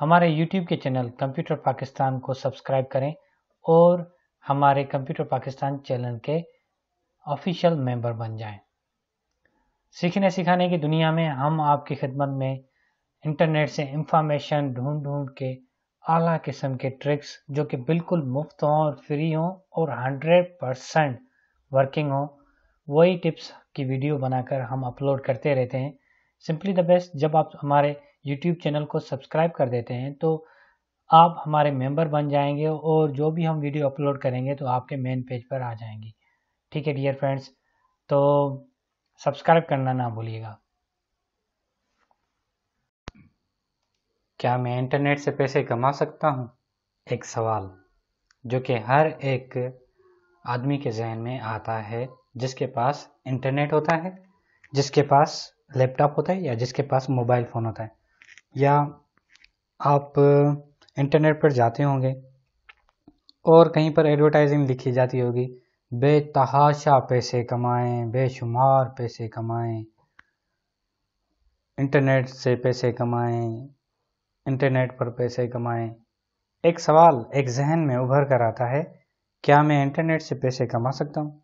हमारे YouTube के channel computer Pakistan को सब्सक्राइब करें और हमारे कंप्यूटर पाकिस्तान चैनल के ऑफिशियल मेंबर बन जाएं। सीखने सिखाने की दुनिया में हम आपकी खिदमत में इंटरनेट से इंफॉर्मेशन ढूंढ ढूंढ के आला किस्म के ट्रिक्स जो कि बिल्कुल मुफ्त हों और फ्री हों और 100% वर्किंग हो, वही टिप्स की वीडियो बनाकर हम अपलोड करते रहते हैं। सिंपली द बेस्ट, जब आप हमारे YouTube चैनल को सब्सक्राइब कर देते हैं तो आप हमारे मेंबर बन जाएंगे और जो भी हम वीडियो अपलोड करेंगे तो आपके मेन पेज पर आ जाएंगी। ठीक है डियर फ्रेंड्स, तो सब्सक्राइब करना ना भूलिएगा। क्या मैं इंटरनेट से पैसे कमा सकता हूँ? एक सवाल जो कि हर एक आदमी के जहन में आता है जिसके पास इंटरनेट होता है, जिसके पास लैपटॉप होता है या जिसके पास मोबाइल फ़ोन होता है, या आप इंटरनेट पर जाते होंगे और कहीं पर एडवर्टाइजिंग लिखी जाती होगी, बेतहाशा पैसे कमाएं, बेशुमार पैसे कमाएं, इंटरनेट से पैसे कमाएं, इंटरनेट पर पैसे कमाएं। एक सवाल एक जहन में उभर कर आता है, क्या मैं इंटरनेट से पैसे कमा सकता हूँ?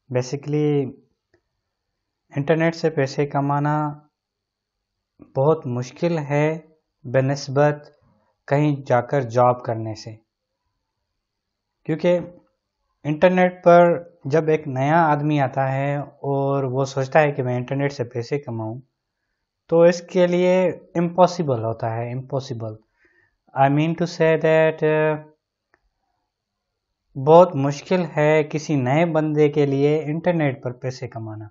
बेसिकली इंटरनेट से पैसे कमाना बहुत मुश्किल है बनिस्बत कहीं जाकर जॉब करने से, क्योंकि इंटरनेट पर जब एक नया आदमी आता है और वो सोचता है कि मैं इंटरनेट से पैसे कमाऊं, तो इसके लिए इम्पॉसिबल होता है। Impossible, I mean to say that बहुत मुश्किल है किसी नए बंदे के लिए इंटरनेट पर पैसे कमाना।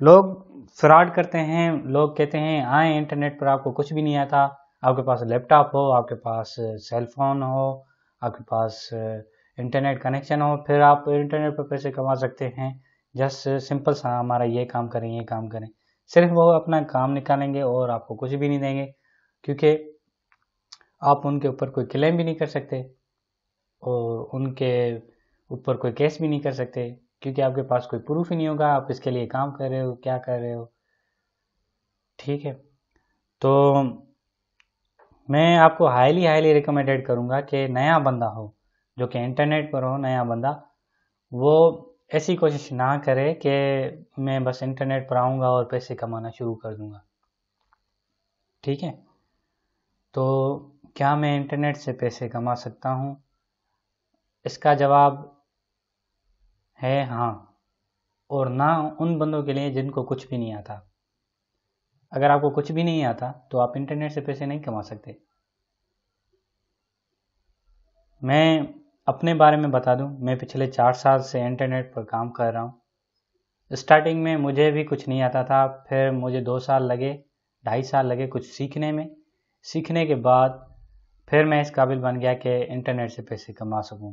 लोग फ्रॉड करते हैं, लोग कहते हैं आए इंटरनेट पर, आपको कुछ भी नहीं आता, आपके पास लैपटॉप हो, आपके पास सेल फोन हो, आपके पास इंटरनेट कनेक्शन हो, फिर आप इंटरनेट पर पैसे कमा सकते हैं। जस्ट सिंपल सा हमारा ये काम करें, ये काम करें। सिर्फ वो अपना काम निकालेंगे और आपको कुछ भी नहीं देंगे, क्योंकि आप उनके ऊपर कोई क्लेम भी नहीं कर सकते और उनके ऊपर कोई केस भी नहीं कर सकते, क्योंकि आपके पास कोई प्रूफ ही नहीं होगा आप इसके लिए काम कर रहे हो, क्या कर रहे हो। ठीक है, तो मैं आपको हाईली रिकमेंडेड करूँगा कि नया बंदा हो जो कि इंटरनेट पर हो, नया बंदा, वो ऐसी कोशिश ना करे कि मैं बस इंटरनेट पर आऊँगा और पैसे कमाना शुरू कर दूँगा। ठीक है, तो क्या मैं इंटरनेट से पैसे कमा सकता हूँ? इसका जवाब है हाँ, और ना उन बंदों के लिए जिनको कुछ भी नहीं आता। अगर आपको कुछ भी नहीं आता तो आप इंटरनेट से पैसे नहीं कमा सकते। मैं अपने बारे में बता दूं, मैं पिछले 4 साल से इंटरनेट पर काम कर रहा हूं। स्टार्टिंग में मुझे भी कुछ नहीं आता था, फिर मुझे 2 साल लगे, 2.5 साल लगे कुछ सीखने में। सीखने के बाद फिर मैं इस काबिल बन गया कि इंटरनेट से पैसे कमा सकूं।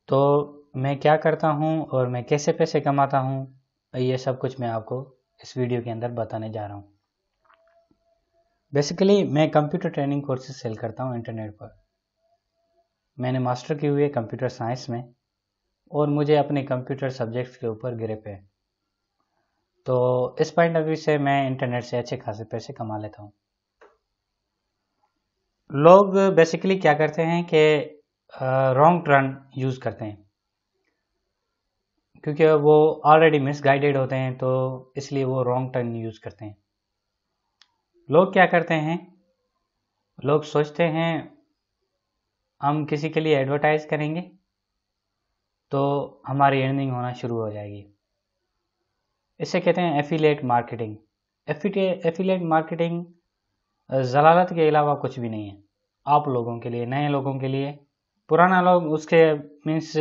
तो मैं क्या करता हूं और मैं कैसे पैसे कमाता हूं, ये सब कुछ मैं आपको इस वीडियो के अंदर बताने जा रहा हूं। बेसिकली मैं कंप्यूटर ट्रेनिंग कोर्सेज सेल करता हूं इंटरनेट पर। मैंने मास्टर की हुई है कंप्यूटर साइंस में और मुझे अपने कंप्यूटर सब्जेक्ट्स के ऊपर ग्रिप है, तो इस पॉइंट ऑफ व्यू से मैं इंटरनेट से अच्छे खासे पैसे कमा लेता हूँ। लोग बेसिकली क्या करते हैं कि रॉन्ग टर्न यूज़ करते हैं, क्योंकि वो ऑलरेडी मिसगाइडेड होते हैं, तो इसलिए वो रॉन्ग टर्न यूज़ करते हैं। लोग क्या करते हैं, लोग सोचते हैं हम किसी के लिए एडवर्टाइज करेंगे तो हमारी अर्निंग होना शुरू हो जाएगी। इसे कहते हैं एफिलिएट मार्केटिंग। एफिलिएट मार्केटिंग जलालत के अलावा कुछ भी नहीं है आप लोगों के लिए, नए लोगों के लिए। पुराना लोग उसके मीन्स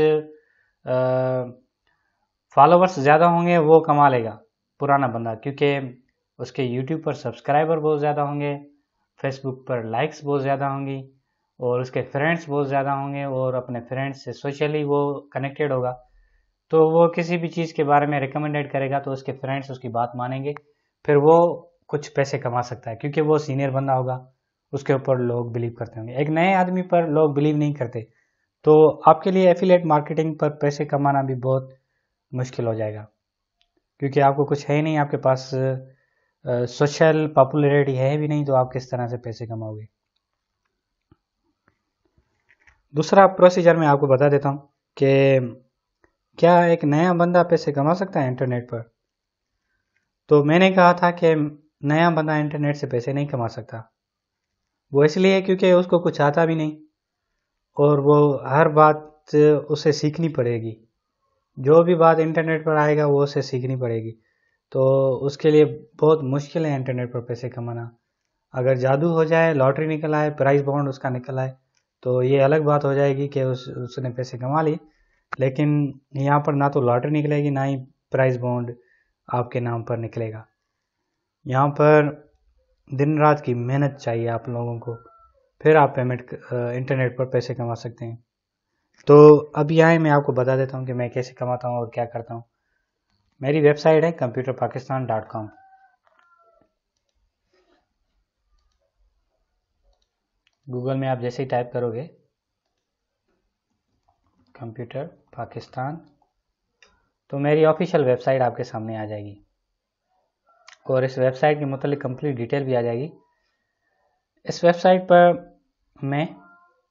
फॉलोवर्स ज़्यादा होंगे वो कमा लेगा पुराना बंदा, क्योंकि उसके यूट्यूब पर सब्सक्राइबर बहुत ज़्यादा होंगे, फेसबुक पर लाइक्स बहुत ज़्यादा होंगी और उसके फ्रेंड्स बहुत ज़्यादा होंगे और अपने फ्रेंड्स से सोशली वो कनेक्टेड होगा, तो वो किसी भी चीज़ के बारे में रिकमेंडेड करेगा तो उसके फ्रेंड्स उसकी बात मानेंगे, फिर वो कुछ पैसे कमा सकता है क्योंकि वो सीनियर बंदा होगा, उसके ऊपर लोग बिलीव करते होंगे। एक नए आदमी पर लोग बिलीव नहीं करते, तो आपके लिए एफिलिएट मार्केटिंग पर पैसे कमाना भी बहुत मुश्किल हो जाएगा, क्योंकि आपको कुछ है ही नहीं, आपके पास सोशल पॉपुलैरिटी है भी नहीं तो आप किस तरह से पैसे कमाओगे। दूसरा प्रोसीजर मैं आपको बता देता हूँ कि क्या एक नया बंदा पैसे कमा सकता है इंटरनेट पर। तो मैंने कहा था कि नया बंदा इंटरनेट से पैसे नहीं कमा सकता। वो इसलिए क्योंकि उसको कुछ आता भी नहीं और वो हर बात उसे सीखनी पड़ेगी। जो भी बात इंटरनेट पर आएगा वो उसे सीखनी पड़ेगी। तो उसके लिए बहुत मुश्किल है इंटरनेट पर पैसे कमाना। अगर जादू हो जाए, लॉटरी निकल आए, प्राइस बॉन्ड उसका निकल आए तो ये अलग बात हो जाएगी कि उसने पैसे कमा ली। लेकिन यहाँ पर ना तो लॉटरी निकलेगी ना ही प्राइस बॉन्ड आपके नाम पर निकलेगा। यहाँ पर दिन रात की मेहनत चाहिए आप लोगों को, फिर आप इंटरनेट पर पैसे कमा सकते हैं। तो अभी आए मैं आपको बता देता हूँ कि मैं कैसे कमाता हूँ और क्या करता हूँ। मेरी वेबसाइट है computerpakistan.com। गूगल में आप जैसे ही टाइप करोगे कंप्यूटर पाकिस्तान तो मेरी ऑफिशियल वेबसाइट आपके सामने आ जाएगी और इस वेबसाइट के मुतालिक कंप्लीट डिटेल भी आ जाएगी। इस वेबसाइट पर मैं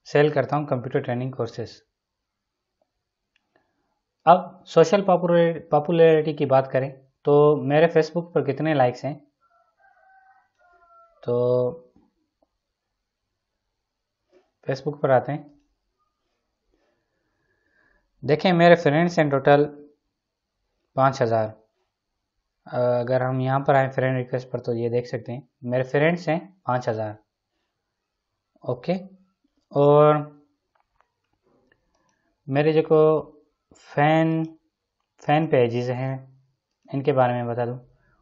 सेल करता हूँ कंप्यूटर ट्रेनिंग कोर्सेज। अब सोशल पॉपुलैरिटी की बात करें तो मेरे फेसबुक पर कितने लाइक्स हैं, तो फेसबुक पर आते हैं। देखें मेरे फ्रेंड्स हैं टोटल 5000। अगर हम यहाँ पर आए फ्रेंड रिक्वेस्ट पर तो ये देख सकते हैं मेरे फ्रेंड्स हैं 5000। ओके, और मेरे जो फ़ैन पेजेस हैं इनके बारे में बता दूं।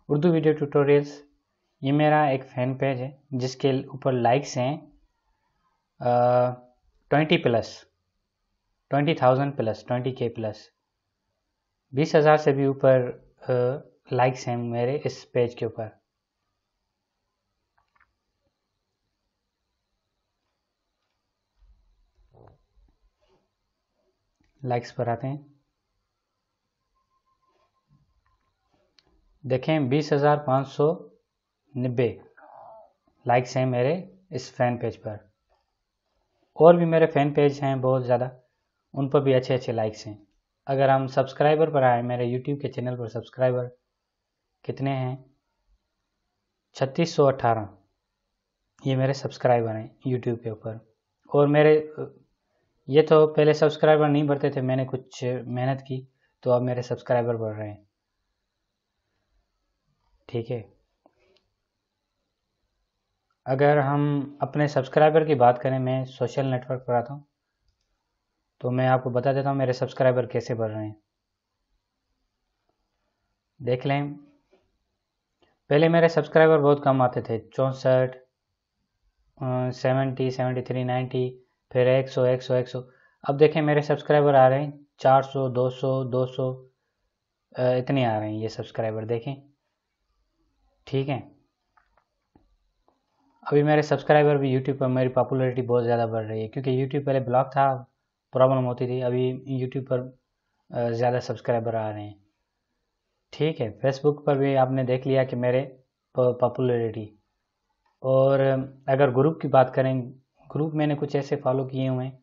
उर्दू वीडियो ट्यूटोरियल्स, ये मेरा एक फ़ैन पेज है जिसके ऊपर लाइक्स हैं 20,000 प्लस 20K प्लस 20,000 से भी ऊपर लाइक्स हैं मेरे इस पेज के ऊपर। लाइक्स पर आते हैं, देखें 20,590 लाइक्स हैं मेरे इस फ़ैन पेज पर। और भी मेरे फ़ैन पेज हैं बहुत ज़्यादा, उन पर भी अच्छे अच्छे लाइक्स हैं। अगर हम सब्सक्राइबर पर आए, मेरे यूट्यूब के चैनल पर सब्सक्राइबर कितने हैं 3618। ये मेरे सब्सक्राइबर हैं यूट्यूब के ऊपर। और मेरे ये तो पहले सब्सक्राइबर नहीं बढ़ते थे, मैंने कुछ मेहनत की तो अब मेरे सब्सक्राइबर बढ़ रहे हैं। ठीक है, अगर हम अपने सब्सक्राइबर की बात करें, मैं सोशल नेटवर्क पर आता हूँ तो मैं आपको बता देता हूँ मेरे सब्सक्राइबर कैसे बढ़ रहे हैं। देख लें, पहले मेरे सब्सक्राइबर बहुत कम आते थे, 64, 70, 73, 90, फिर 100, 100, 100। अब देखें मेरे सब्सक्राइबर आ रहे हैं 400, 200, 200, इतने आ रहे हैं ये सब्सक्राइबर, देखें। ठीक है, अभी मेरे सब्सक्राइबर भी यूट्यूब पर, मेरी पॉपुलैरिटी बहुत ज़्यादा बढ़ रही है क्योंकि यूट्यूब पहले ब्लॉक था, प्रॉब्लम होती थी। अभी यूट्यूब पर ज़्यादा सब्सक्राइबर आ रहे हैं। ठीक है, फेसबुक पर भी आपने देख लिया कि मेरे पॉपुलैरिटी। और अगर ग्रुप की बात करें, ग्रुप मैंने कुछ ऐसे फॉलो किए हुए हैं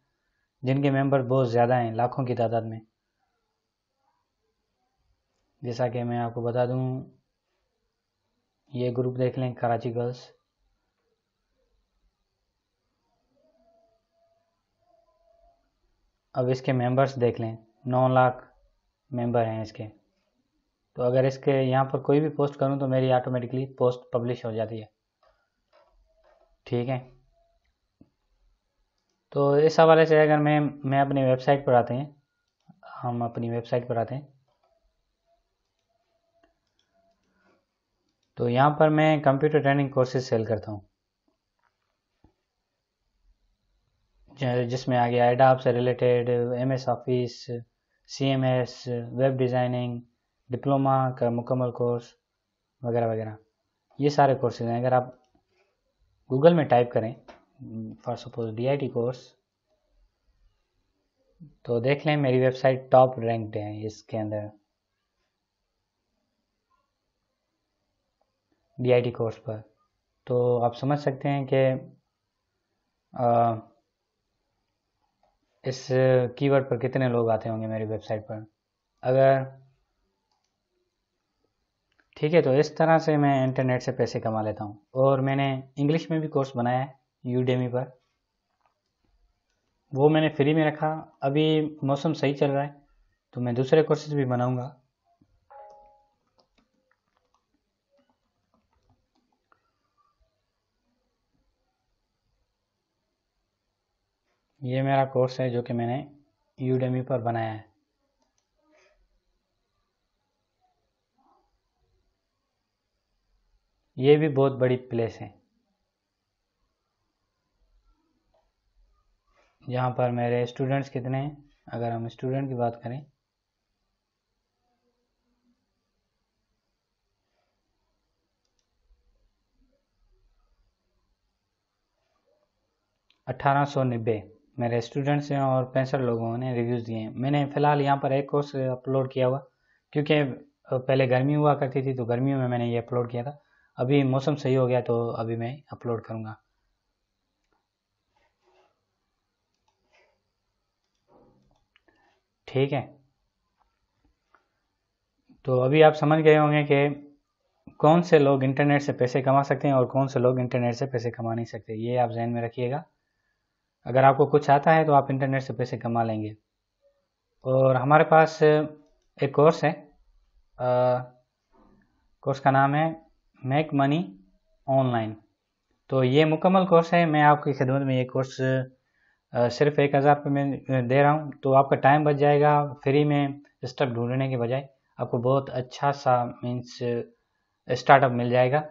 जिनके मेंबर बहुत ज़्यादा हैं, लाखों की तादाद में। जैसा कि मैं आपको बता दूं, ये ग्रुप देख लें, कराची गर्ल्स। अब इसके मेंबर्स देख लें, 9 लाख मेंबर हैं इसके। तो अगर इसके यहाँ पर कोई भी पोस्ट करूँ तो मेरी ऑटोमेटिकली पोस्ट पब्लिश हो जाती है। ठीक है, तो इस हवाले से अगर मैं अपनी वेबसाइट पर आते हैं, हम अपनी वेबसाइट पर आते हैं तो यहाँ पर मैं कंप्यूटर ट्रेनिंग कोर्सेज सेल करता हूँ, जिसमें आ गया एडोब से related, MS office, CMS, web designing, diploma का मुकम्मल कोर्स वगैरह वगैरह। ये सारे कोर्सेज हैं। अगर आप गूगल में टाइप करें फॉर सपोज DIT कोर्स तो देख लें मेरी वेबसाइट टॉप रैंक्ड है इसके अंदर। DIT कोर्स पर। तो आप समझ सकते हैं कि इस कीवर्ड पर कितने लोग आते होंगे मेरी वेबसाइट पर। अगर ठीक है, तो इस तरह से मैं इंटरनेट से पैसे कमा लेता हूँ। और मैंने इंग्लिश में भी कोर्स बनाया है यूडेमी पर, वो मैंने फ्री में रखा। अभी मौसम सही चल रहा है तो मैं दूसरे कोर्सेज भी बनाऊंगा। ये मेरा कोर्स है जो कि मैंने यूडेमी पर बनाया है। ये भी बहुत बड़ी प्लेस है यहाँ पर मेरे स्टूडेंट्स कितने हैं। अगर हम स्टूडेंट की बात करें, $1890 मेरे स्टूडेंट्स हैं और 65 लोगों ने रिव्यूज़ दिए हैं। मैंने फ़िलहाल यहाँ पर एक कोर्स अपलोड किया हुआ, क्योंकि पहले गर्मी हुआ करती थी तो गर्मियों में मैंने ये अपलोड किया था। अभी मौसम सही हो गया तो अभी मैं अपलोड करूँगा। ठीक है, तो अभी आप समझ गए होंगे कि कौन से लोग इंटरनेट से पैसे कमा सकते हैं और कौन से लोग इंटरनेट से पैसे कमा नहीं सकते। ये आप जहन में रखिएगा। अगर आपको कुछ आता है तो आप इंटरनेट से पैसे कमा लेंगे। और हमारे पास एक कोर्स है, कोर्स का नाम है मेक मनी ऑनलाइन। तो ये मुकम्मल कोर्स है। मैं आपकी खिदमत में ये कोर्स सिर्फ 1000 रुपये में दे रहा हूँ। तो आपका टाइम बच जाएगा। फ्री में स्टफ ढूंढने के बजाय आपको बहुत अच्छा सा मीन्स स्टार्टअप मिल जाएगा।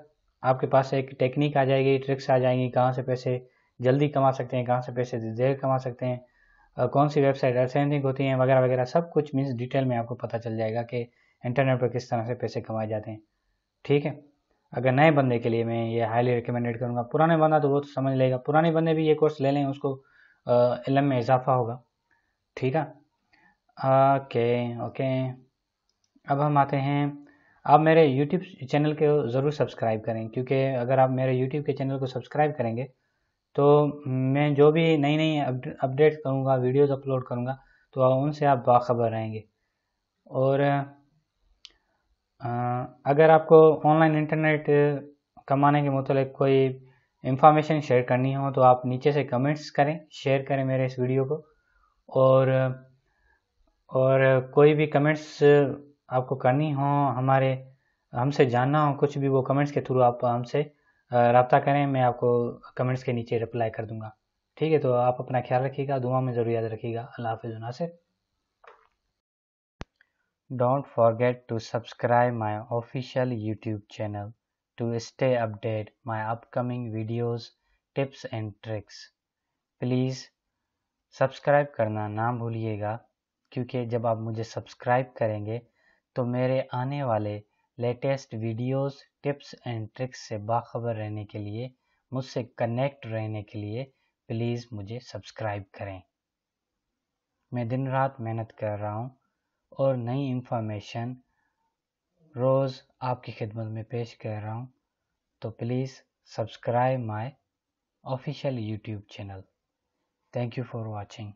आपके पास एक टेक्निक आ जाएगी, ट्रिक्स आ जाएंगी, कहाँ से पैसे जल्दी कमा सकते हैं, कहाँ से पैसे देर कमा सकते हैं, कौन सी वेबसाइट असेंडिंग होती हैं, वगैरह वगैरह सब कुछ मीन्स डिटेल में आपको पता चल जाएगा कि इंटरनेट पर किस तरह से पैसे कमाए जाते हैं। ठीक है, अगर नए बंदे के लिए मैं ये हाईली रिकमेंडेड करूँगा। पुराने बंदा तो वो तो समझ लेगा, पुराने बंदे भी ये कोर्स ले लें, उसको इल्म में इजाफा होगा। ठीक है, ओके ओके। अब हम आते हैं, आप मेरे यूट्यूब चैनल को ज़रूर सब्सक्राइब करें, क्योंकि अगर आप मेरे यूट्यूब के चैनल को सब्सक्राइब करेंगे तो मैं जो भी नई नई अपडेट करूँगा, वीडियोज़ अपलोड करूँगा, तो उनसे आप बाखबर रहेंगे। और अगर आपको ऑनलाइन इंटरनेट कमाने के मतलब कोई इंफॉर्मेशन शेयर करनी हो तो आप नीचे से कमेंट्स करें, शेयर करें मेरे इस वीडियो को। और कोई भी कमेंट्स आपको करनी हो, हमसे जानना हो कुछ भी, वो कमेंट्स के थ्रू आप हमसे रब्ता करें। मैं आपको कमेंट्स के नीचे रिप्लाई कर दूंगा। ठीक है, तो आप अपना ख्याल रखिएगा, दुआ में ज़रूर याद रखिएगा। अल्लाह हाफिज़ Nasir. Don't forget to subscribe my official YouTube channel to stay updated my upcoming videos, tips and tricks. Please subscribe करना ना भूलिएगा, क्योंकि जब आप मुझे सब्सक्राइब करेंगे तो मेरे आने वाले latest videos, tips and tricks से बाखबर रहने के लिए, मुझसे कनेक्ट रहने के लिए प्लीज़ मुझे सब्सक्राइब करें। मैं दिन रात मेहनत कर रहा हूँ और नई इन्फॉर्मेशन रोज़ आपकी खिदमत में पेश कर रहा हूँ। तो please subscribe my official YouTube channel. Thank you for watching.